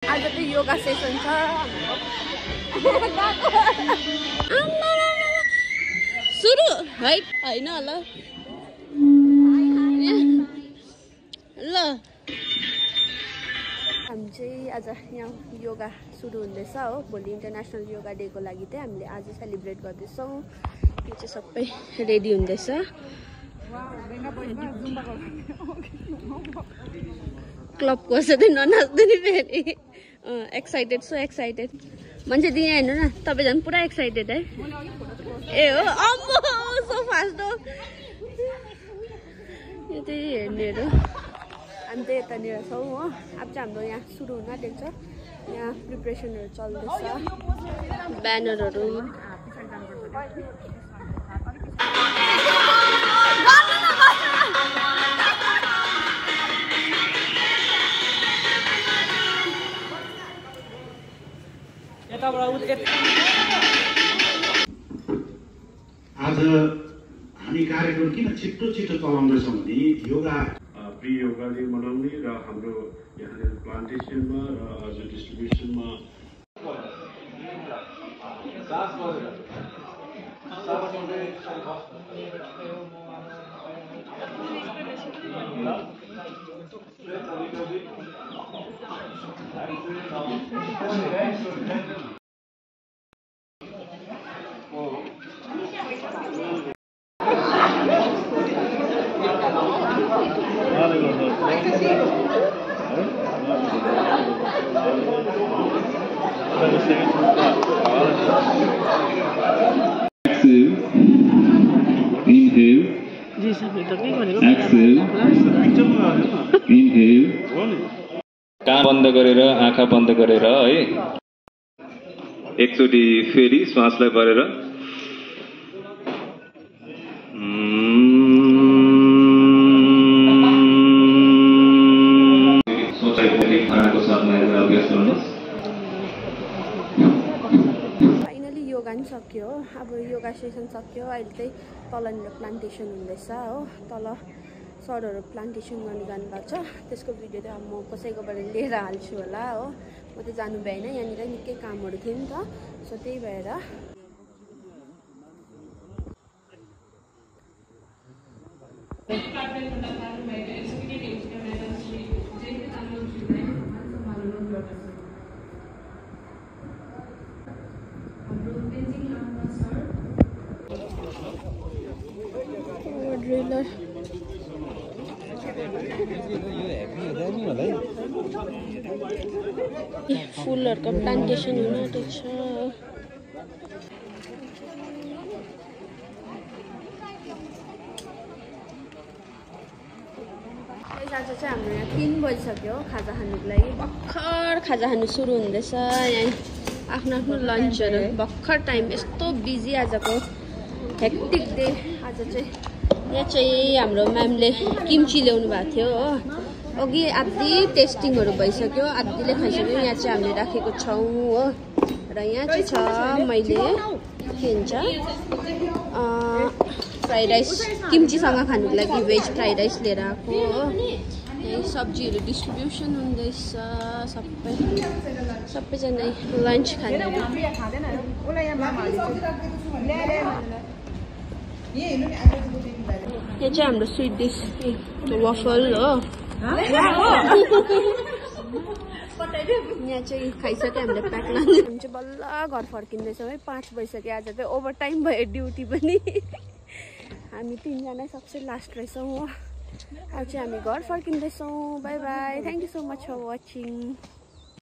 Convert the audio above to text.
आज चाहिँ योगा सेसन छ सुरु है हैन होला ल हामी चाहिँ आज यहाँ योगा सुरु हुँदैछ हो भोलि इन्टरनेसनल योगा डेको लागि चाहिँ हामीले आज सेलिब्रेट गर्दैछौँ यो चाहिँ सबै रेडी हुँदैछ क्लबको सधैँ ननाच्दै नि फेरि एक्साइटेड सो एक्साइटेड मान्छे दिए हेर्नु न तपाईँ झन् पुरा एक्साइटेड है ए हो अम्मो सो फास्ट हो यो चाहिँ हेर्नेहरू हामी चाहिँ यतानिर छौँ हो अब चाहिँ हाम्रो यहाँ सुरु हुन आँटेको छ यहाँ प्रिपरेसनहरू चल्दैछ ब्यानरहरू आज हामी कार्यक्रम किन छिटो चलाउँदैछौँ भने योगा प्री योगा डे मनाउने र हाम्रो यहाँनिर प्लान्टेसनमा र अझ डिस्ट्रिब्युसनमा कान बन्द गरेर आँखा बन्द गरेर है एकचोटि फेरि श्वासलाई भरेर फाइनली योगा नि सक्यो अब योगा सेसन सक्यो अहिले चाहिँ तलनिर प्लान्टेसन हुँदैछ हो तल सरहरू प्लान्टेसन गर्नु जानुभएको छ त्यसको भिडियो चाहिँ अब म कसैकोबाट लिएर हाल्छु होला हो म चाहिँ जानु भएन यहाँनिर निकै कामहरू थियो नि त सो त्यही भएर ड्रिलर फुलहरूको प्लान्टेसन हुन आँटेको छ आज चाहिँ हाम्रो यहाँ 3 बजिसक्यो खाजा खानुको लागि भर्खर खाजा खानु सुरु हुँदैछ यहाँ आफ्नो आफ्नो लन्चहरू भर्खर टाइम यस्तो बिजी आजको हेक्टिक डे आज चाहिँ यहाँ चाहिँ हाम्रो म्यामले किम्ची ल्याउनु भएको थियो हो अघि आधी टेस्टिङहरू भइसक्यो आधीले खाइसक्यो यहाँ चाहिँ हामीले राखेको छौँ हो र यहाँ चाहिँ छ मैले के भन्छ फ्राइड राइस किम्चीसँग खानुको लागि भेज फ्राइड राइस लिएर आएको हो यही सब्जीहरू डिस्ट्रिब्युसन हुँदैछ सबैजना लन्च खाने यहाँ चाहिँ हाम्रो स्विट डिस वफल हो यहाँ चाहिँ खाइसक्यो हामीले प्याक लान्छ हामी चाहिँ बल्ल घर फर्किँदैछौँ है 5 बजिसक्यो आज चाहिँ ओभर टाइम भयो ड्युटी पनि हामी 3 जना सबसे लास्ट रहेछौँ हो अब चाहिँ हामी घर फर्किँदैछौँ bye bye thank you so much for watching